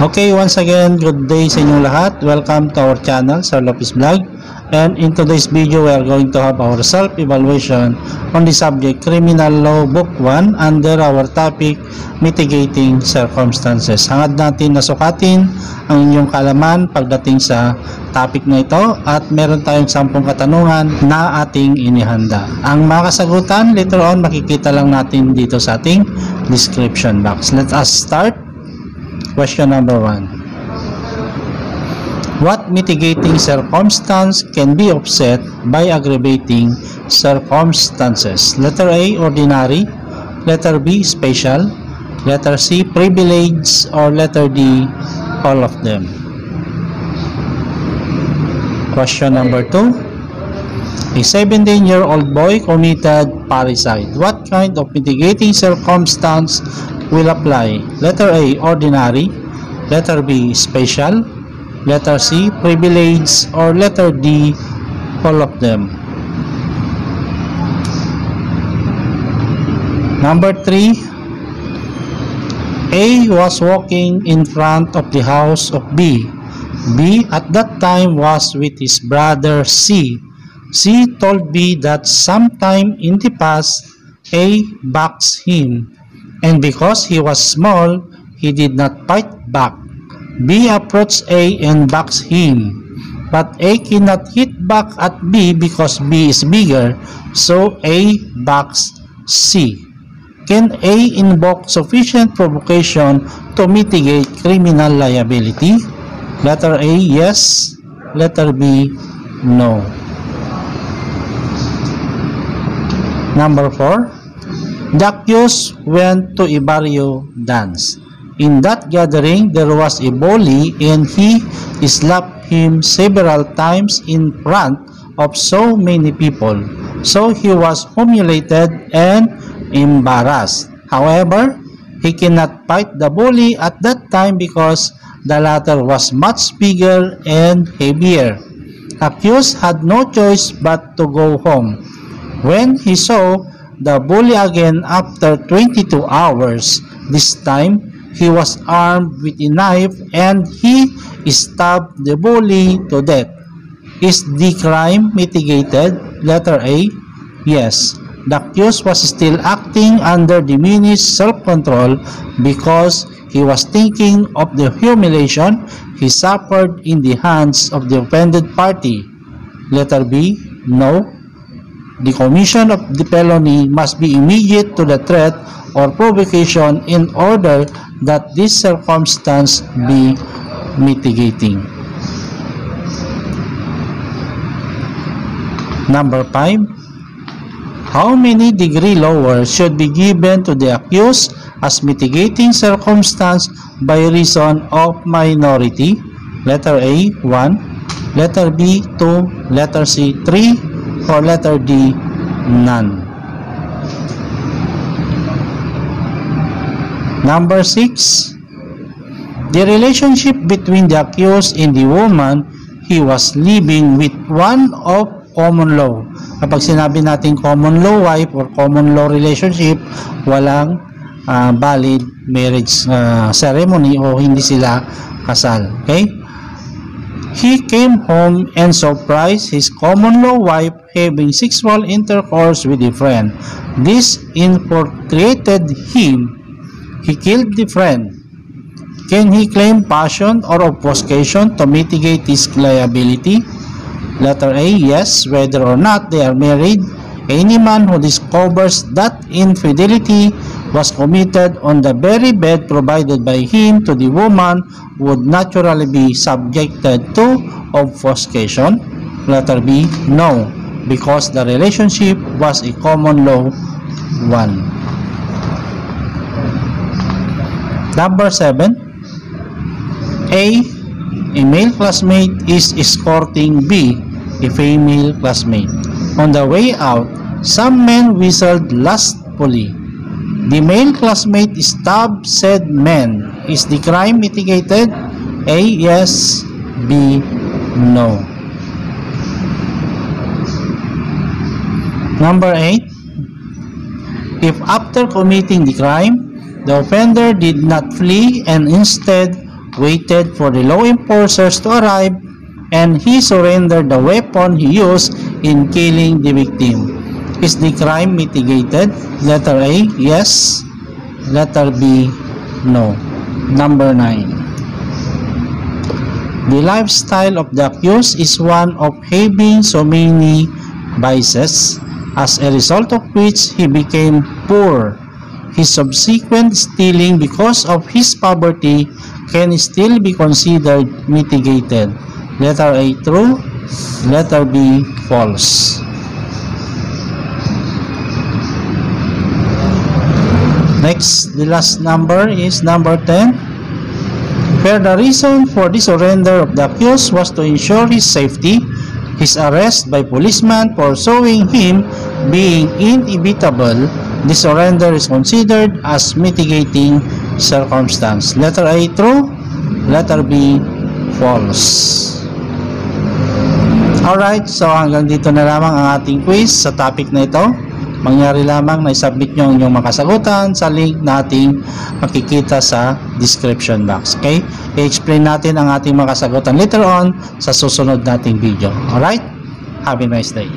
Okay, once again, good day sa inyong lahat. Welcome to our channel, Sir Lopez Vlog. And in today's video, we are going to have our self-evaluation on the subject Criminal Law Book 1 under our topic Mitigating Circumstances. Hangad natin na sukatin ang inyong kaalaman pagdating sa topic na ito at meron tayong 10 katanungan na ating inihanda. Ang mga kasagutan, later on, makikita lang natin dito sa ating description box. Let us start. Question number 1. What mitigating circumstance can be offset by aggravating circumstances? Letter A, ordinary. Letter B, special. Letter C, privilege. Or letter D, all of them. Question number 2. A 17-year-old boy committed parricide. What kind of mitigating circumstance will apply? Letter A, ordinary. Letter B, special. Letter C, privilege. Or letter D, all of them. Number 3. A was walking in front of the house of B. B at that time was with his brother C. C told B that sometime in the past A boxed him, and because he was small, he did not fight back. B approached A and boxed him, but A cannot hit back at B because B is bigger, so A boxed C. Can A invoke sufficient provocation to mitigate criminal liability? Letter A, yes. Letter B, no. Number 4. The accused went to a barrio dance. In that gathering, there was a bully and he slapped him several times in front of so many people. So he was humiliated and embarrassed. However, he cannot fight the bully at that time because the latter was much bigger and heavier. Accused had no choice but to go home. When he saw the bully again after 22 hours, this time he was armed with a knife and he stabbed the bully to death. Is the crime mitigated? Letter A, yes. The accused was still acting under diminished self-control because he was thinking of the humiliation he suffered in the hands of the offended party. Letter B, no. The commission of the felony must be immediate to the threat or provocation in order that this circumstance be mitigating. Number 5. How many degree lower should be given to the accused as mitigating circumstance by reason of minority? Letter A, 1. Letter B, 2. Letter C, 3. Or letter D, none. Number 6. The relationship between the accused and the woman he was living with one of common law. Kapag sinabi natin common law wife or common law relationship, walang valid marriage ceremony o hindi sila kasal. Okay? He came home and surprised his common law wife having sexual intercourse with a friend. This infuriated him. He killed the friend. Can he claim passion or obfuscation to mitigate his liability? Letter A, yes, whether or not they are married. Any man who discovers that infidelity was committed on the very bed provided by him to the woman would naturally be subjected to obfuscation. Letter B, no, because the relationship was a common law one. Number 7. A male classmate is escorting B, a female classmate. On the way out, some men whistled lustfully. The male classmate stabbed said man. Is the crime mitigated? A, yes. B, no. Number 8. If after committing the crime, the offender did not flee and instead waited for the law enforcers to arrive, and he surrendered the weapon he used in killing the victim. Is the crime mitigated? Letter A, yes. Letter B, no. Number 9. The lifestyle of the accused is one of having so many vices, as a result of which he became poor. His subsequent stealing because of his poverty can still be considered mitigated. Letter A, true. Letter B, false. Next, the last number is number 10. Where the reason for the surrender of the accused was to ensure his safety, his arrest by policemen pursuing him being inevitable, the surrender is considered as mitigating circumstance. Letter A, true. Letter B, false. Alright, so hanggang dito na lamang ang ating quiz sa topic na ito. Mangyari lamang na isubmit nyo ang inyong makasagutan sa link na ating makikita sa description box. Okay? I-explain natin ang ating makasagutan later on sa susunod nating video. Alright? Have a nice day.